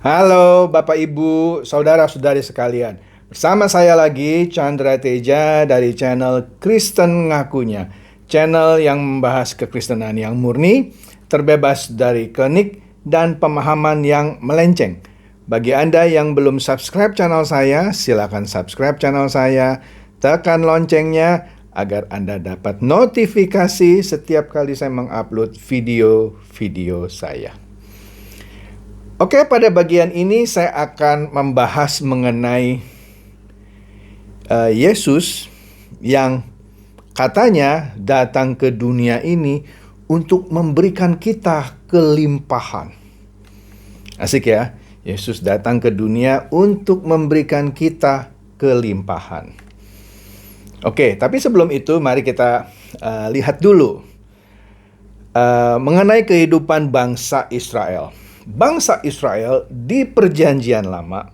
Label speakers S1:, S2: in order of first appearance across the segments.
S1: Halo Bapak Ibu, saudara-saudari sekalian. Bersama saya lagi Chandra Teja dari channel Kristen Ngakunya. Channel yang membahas kekristenan yang murni, terbebas dari klinik dan pemahaman yang melenceng. Bagi Anda yang belum subscribe channel saya, silakan subscribe channel saya, tekan loncengnya agar Anda dapat notifikasi setiap kali saya mengupload video-video saya. Oke, pada bagian ini saya akan membahas mengenai Yesus yang katanya datang ke dunia ini untuk memberikan kita kelimpahan. Asik ya, Yesus datang ke dunia untuk memberikan kita kelimpahan. Oke, tapi sebelum itu mari kita lihat dulu mengenai kehidupan bangsa Israel. Bangsa Israel di Perjanjian Lama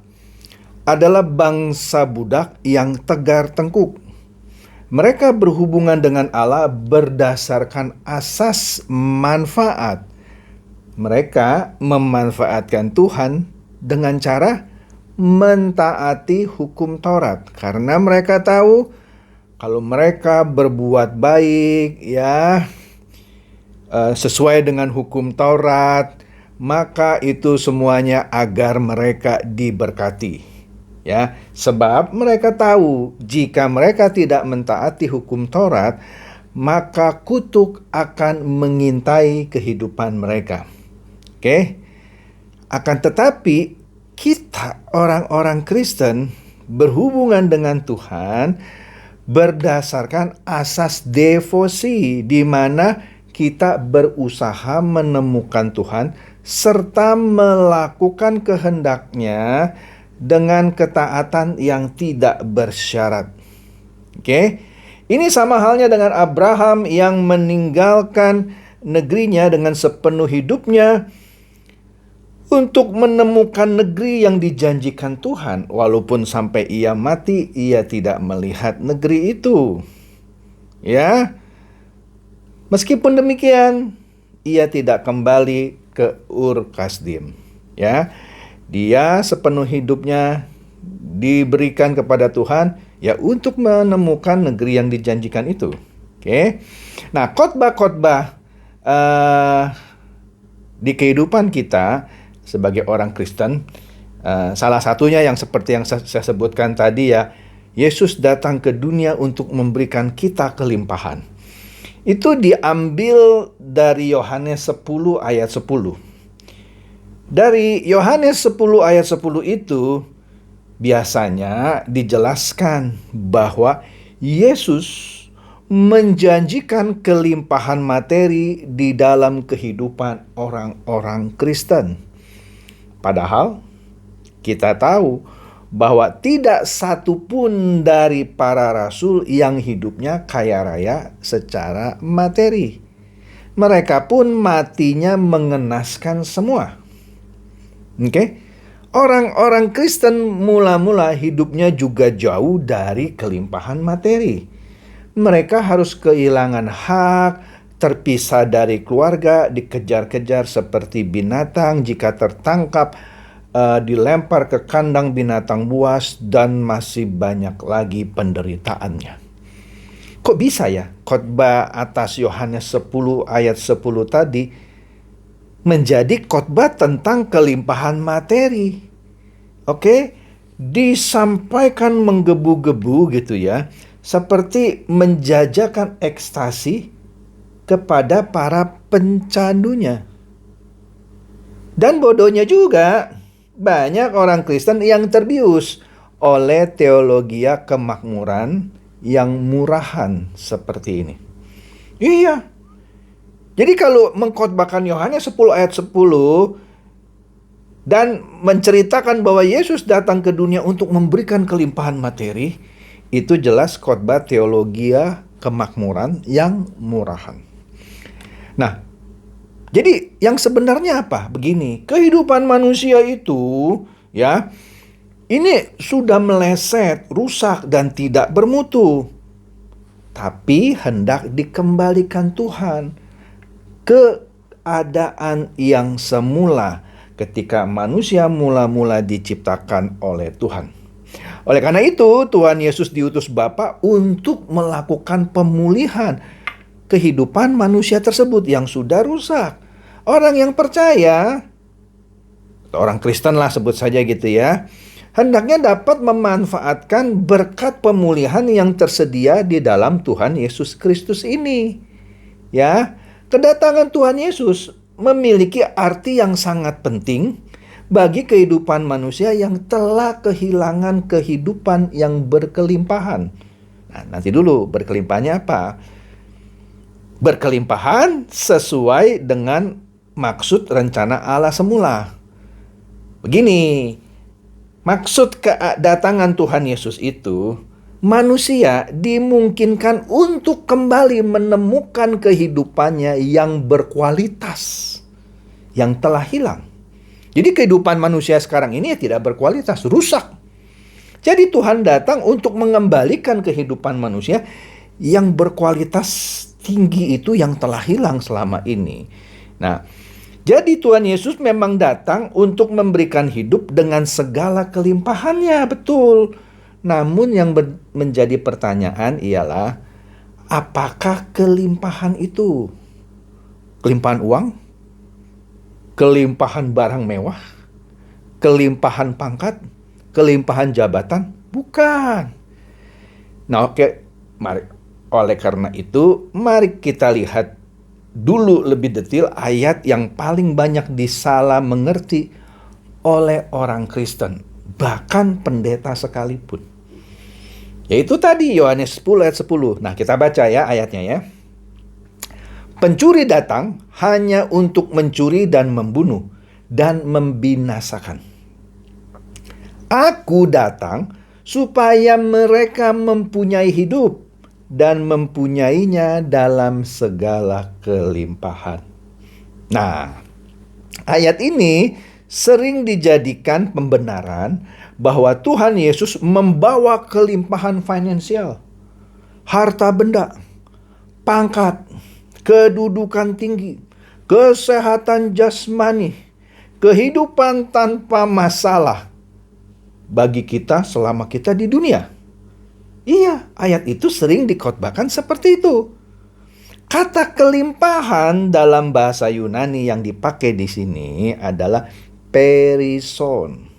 S1: adalah bangsa budak yang tegar tengkuk. Mereka berhubungan dengan Allah berdasarkan asas manfaat. Mereka memanfaatkan Tuhan dengan cara mentaati hukum Taurat, karena mereka tahu kalau mereka berbuat baik sesuai dengan hukum Taurat, maka itu semuanya agar mereka diberkati. Ya, sebab mereka tahu jika mereka tidak mentaati hukum Taurat, maka kutuk akan mengintai kehidupan mereka. Oke. Akan tetapi kita orang-orang Kristen berhubungan dengan Tuhan berdasarkan asas devosi, di mana kita berusaha menemukan Tuhan serta melakukan kehendaknya dengan ketaatan yang tidak bersyarat. Oke, ini sama halnya dengan Abraham yang meninggalkan negerinya dengan sepenuh hidupnya untuk menemukan negeri yang dijanjikan Tuhan. Walaupun sampai ia mati, ia tidak melihat negeri itu. Ya, meskipun demikian, ia tidak kembali ke Ur Kasdim. Ya, dia sepenuh hidupnya diberikan kepada Tuhan ya untuk menemukan negeri yang dijanjikan itu. Oke. Nah, khotbah-khotbah di kehidupan kita sebagai orang Kristen, salah satunya yang seperti yang saya sebutkan tadi ya, Yesus datang ke dunia untuk memberikan kita kelimpahan. Itu diambil dari Yohanes 10 ayat 10. Dari Yohanes 10 ayat 10 itu biasanya dijelaskan bahwa Yesus menjanjikan kelimpahan materi di dalam kehidupan orang-orang Kristen. Padahal kita tahu bahwa tidak satu pun dari para rasul yang hidupnya kaya raya secara materi. Mereka pun matinya mengenaskan semua. Oke? Orang-orang Kristen mula-mula hidupnya juga jauh dari kelimpahan materi. Mereka harus kehilangan hak, terpisah dari keluarga, dikejar-kejar seperti binatang jika tertangkap, dilempar ke kandang binatang buas, dan masih banyak lagi penderitaannya. Kok bisa ya khotbah atas Yohanes 10 ayat 10 tadi menjadi khotbah tentang kelimpahan materi? Oke, disampaikan menggebu-gebu gitu ya, seperti menjajakan ekstasi kepada para pencandunya. Dan bodohnya juga, banyak orang Kristen yang terbius oleh teologi kemakmuran yang murahan seperti ini. Iya. Jadi kalau mengkhotbahkan Yohanes 10 ayat 10 dan menceritakan bahwa Yesus datang ke dunia untuk memberikan kelimpahan materi, itu jelas khotbah teologi kemakmuran yang murahan. Nah, jadi yang sebenarnya apa? Begini, kehidupan manusia itu ya, ini sudah meleset, rusak dan tidak bermutu. Tapi hendak dikembalikan Tuhan ke keadaan yang semula ketika manusia mula-mula diciptakan oleh Tuhan. Oleh karena itu, Tuhan Yesus diutus Bapa untuk melakukan pemulihan kehidupan manusia tersebut yang sudah rusak. Orang yang percaya, orang Kristen lah sebut saja gitu ya, hendaknya dapat memanfaatkan berkat pemulihan yang tersedia di dalam Tuhan Yesus Kristus ini. Ya, kedatangan Tuhan Yesus memiliki arti yang sangat penting bagi kehidupan manusia yang telah kehilangan kehidupan yang berkelimpahan. Nah, nanti dulu, berkelimpahannya apa? Berkelimpahan sesuai dengan maksud rencana Allah semula. Begini, maksud kedatangan Tuhan Yesus itu, manusia dimungkinkan untuk kembali menemukan kehidupannya yang berkualitas, yang telah hilang. Jadi kehidupan manusia sekarang ini tidak berkualitas, rusak. Jadi Tuhan datang untuk mengembalikan kehidupan manusia yang berkualitas tinggi itu yang telah hilang selama ini. Nah, jadi Tuhan Yesus memang datang untuk memberikan hidup dengan segala kelimpahannya, betul. Namun yang menjadi pertanyaan ialah, apakah kelimpahan itu? Kelimpahan uang? Kelimpahan barang mewah? Kelimpahan pangkat? Kelimpahan jabatan? Bukan. Nah, oke, mari. Oleh karena itu, mari kita lihat dulu lebih detail ayat yang paling banyak disalah mengerti oleh orang Kristen, bahkan pendeta sekalipun. Yaitu tadi Yohanes 10 ayat 10. Nah, kita baca ya ayatnya ya. Pencuri datang hanya untuk mencuri dan membunuh dan membinasakan. Aku datang supaya mereka mempunyai hidup dan mempunyainya dalam segala kelimpahan. Nah, ayat ini sering dijadikan pembenaran bahwa Tuhan Yesus membawa kelimpahan finansial, harta benda, pangkat, kedudukan tinggi, kesehatan jasmani, kehidupan tanpa masalah bagi kita selama kita di dunia. Iya, ayat itu sering dikhotbahkan seperti itu. Kata kelimpahan dalam bahasa Yunani yang dipakai di sini adalah perison.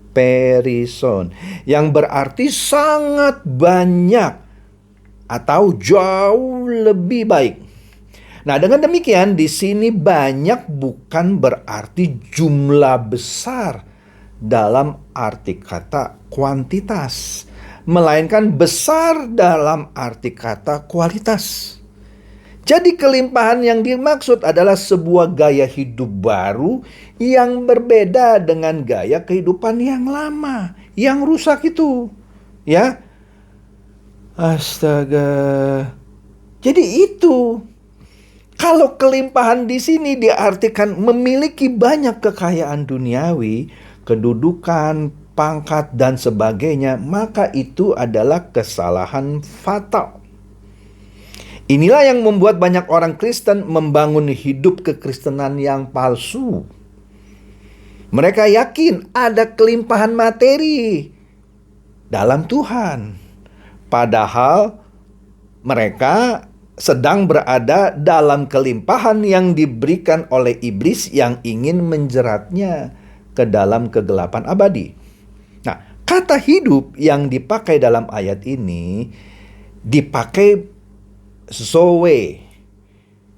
S1: Perison, yang berarti sangat banyak atau jauh lebih baik. Nah, dengan demikian di sini banyak bukan berarti jumlah besar dalam arti kata kuantitas, melainkan besar dalam arti kata kualitas. Jadi kelimpahan yang dimaksud adalah sebuah gaya hidup baru yang berbeda dengan gaya kehidupan yang lama, yang rusak itu. Ya. Astaga. Jadi itu. Kalau kelimpahan di sini diartikan memiliki banyak kekayaan duniawi, kedudukan, pangkat, dan sebagainya, maka itu adalah kesalahan fatal. Inilah yang membuat banyak orang Kristen membangun hidup kekristenan yang palsu. Mereka yakin ada kelimpahan materi dalam Tuhan, padahal mereka sedang berada dalam kelimpahan yang diberikan oleh iblis yang ingin menjeratnya ke dalam kegelapan abadi. Nah, kata hidup yang dipakai dalam ayat ini dipakai zoe.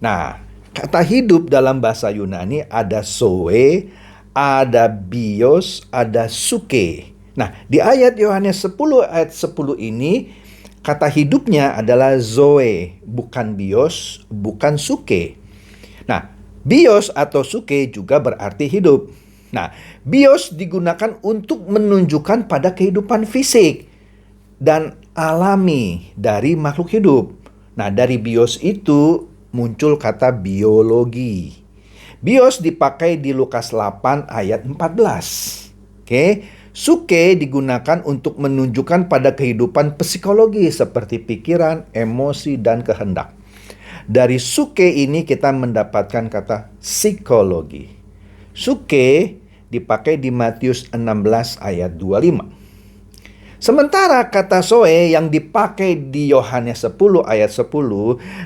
S1: Nah, kata hidup dalam bahasa Yunani ada zoe, ada bios, ada suke. Nah, di ayat Yohanes 10 ayat 10 ini kata hidupnya adalah zoe, bukan bios, bukan suke. Nah, bios atau suke juga berarti hidup. Nah, bios digunakan untuk menunjukkan pada kehidupan fisik dan alami dari makhluk hidup. Nah, dari bios itu muncul kata biologi. Bios dipakai di Lukas 8 ayat 14. Oke. Suke digunakan untuk menunjukkan pada kehidupan psikologi seperti pikiran, emosi, dan kehendak. Dari suke ini kita mendapatkan kata psikologi. Suke dipakai di Matius 16 ayat 25. Sementara kata zoe yang dipakai di Yohanes 10 ayat 10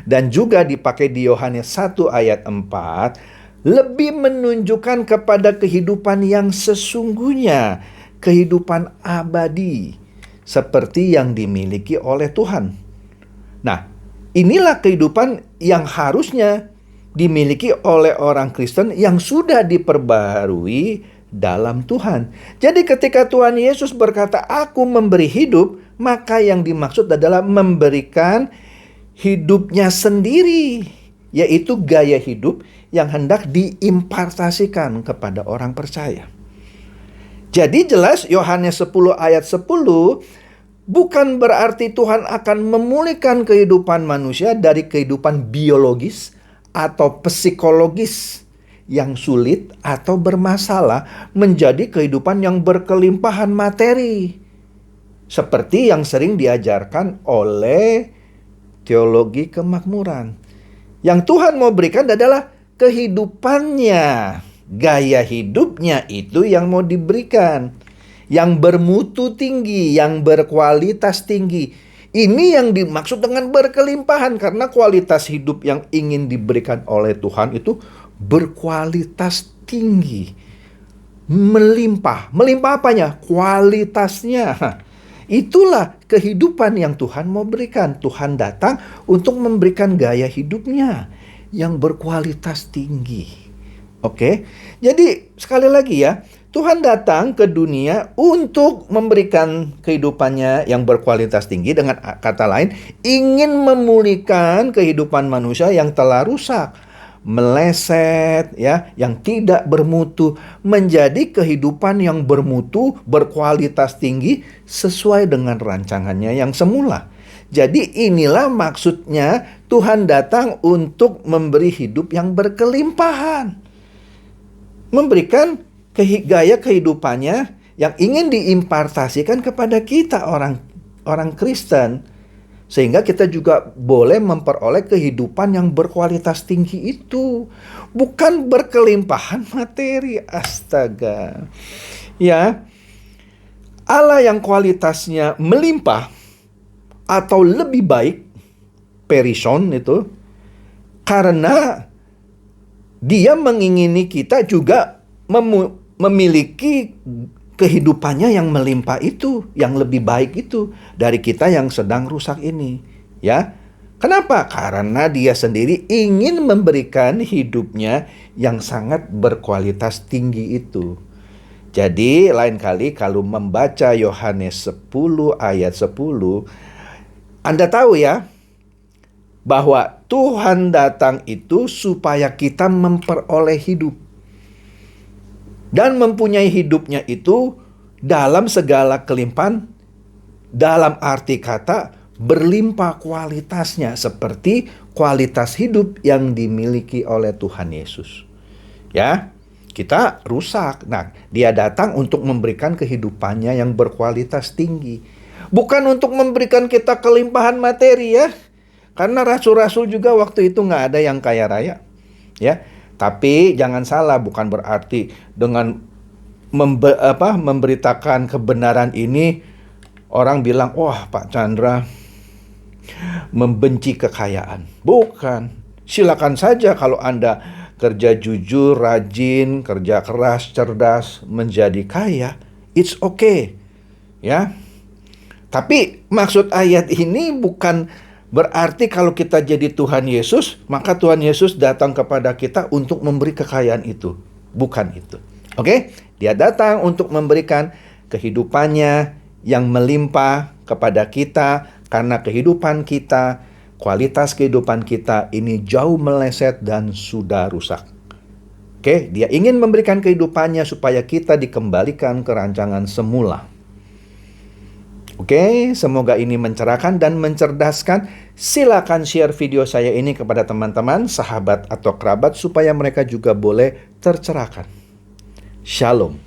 S1: dan juga dipakai di Yohanes 1 ayat 4 lebih menunjukkan kepada kehidupan yang sesungguhnya, kehidupan abadi seperti yang dimiliki oleh Tuhan. Nah, inilah kehidupan yang harusnya dimiliki oleh orang Kristen yang sudah diperbaharui dalam Tuhan. Jadi ketika Tuhan Yesus berkata, "Aku memberi hidup," maka yang dimaksud adalah memberikan hidupnya sendiri, yaitu gaya hidup yang hendak diimpartasikan kepada orang percaya. Jadi jelas Yohanes 10 ayat 10 bukan berarti Tuhan akan memulihkan kehidupan manusia dari kehidupan biologis atau psikologis yang sulit atau bermasalah menjadi kehidupan yang berkelimpahan materi. Seperti yang sering diajarkan oleh teologi kemakmuran. Yang Tuhan mau berikan adalah kehidupannya, gaya hidupnya itu yang mau diberikan. Yang bermutu tinggi, yang berkualitas tinggi. Ini yang dimaksud dengan berkelimpahan, karena kualitas hidup yang ingin diberikan oleh Tuhan itu berkualitas tinggi, melimpah. Melimpah apanya? Kualitasnya. Itulah kehidupan yang Tuhan mau berikan. Tuhan datang untuk memberikan gaya hidupnya yang berkualitas tinggi. Oke, jadi sekali lagi ya, Tuhan datang ke dunia untuk memberikan kehidupannya yang berkualitas tinggi. Dengan kata lain, ingin memulihkan kehidupan manusia yang telah rusak, meleset, ya, yang tidak bermutu, menjadi kehidupan yang bermutu, berkualitas tinggi sesuai dengan rancangannya yang semula. Jadi inilah maksudnya Tuhan datang untuk memberi hidup yang berkelimpahan, memberikan gaya kehidupannya yang ingin diimpartasikan kepada kita orang Kristen, sehingga kita juga boleh memperoleh kehidupan yang berkualitas tinggi itu, bukan berkelimpahan materi. Astaga. Ya. Allah yang kualitasnya melimpah atau lebih baik, perison itu, karena Dia mengingini kita juga memiliki kehidupannya yang melimpah itu, yang lebih baik itu dari kita yang sedang rusak ini, ya. Kenapa? Karena Dia sendiri ingin memberikan hidupnya yang sangat berkualitas tinggi itu. Jadi lain kali kalau membaca Yohanes 10 ayat 10, Anda tahu ya, bahwa Tuhan datang itu supaya kita memperoleh hidup. Dan mempunyai hidupnya itu dalam segala kelimpahan, dalam arti kata berlimpah kualitasnya, seperti kualitas hidup yang dimiliki oleh Tuhan Yesus. Ya, kita rusak. Nah, Dia datang untuk memberikan kehidupannya yang berkualitas tinggi. Bukan untuk memberikan kita kelimpahan materi ya. Karena rasul-rasul juga waktu itu nggak ada yang kaya raya. Ya. Tapi jangan salah, bukan berarti dengan memberitakan kebenaran ini orang bilang, "Wah, Pak Chandra membenci kekayaan." Bukan. Silakan saja kalau Anda kerja jujur, rajin, kerja keras, cerdas, menjadi kaya. It's okay. Ya. Tapi maksud ayat ini bukan berarti kalau kita jadi Tuhan Yesus, maka Tuhan Yesus datang kepada kita untuk memberi kekayaan itu. Bukan itu. Oke? Dia datang untuk memberikan kehidupannya yang melimpah kepada kita, karena kehidupan kita, kualitas kehidupan kita ini jauh meleset dan sudah rusak. Oke? Dia ingin memberikan kehidupannya supaya kita dikembalikan ke rancangan semula. Oke, semoga ini mencerahkan dan mencerdaskan. Silakan share video saya ini kepada teman-teman, sahabat atau kerabat supaya mereka juga boleh tercerahkan. Shalom.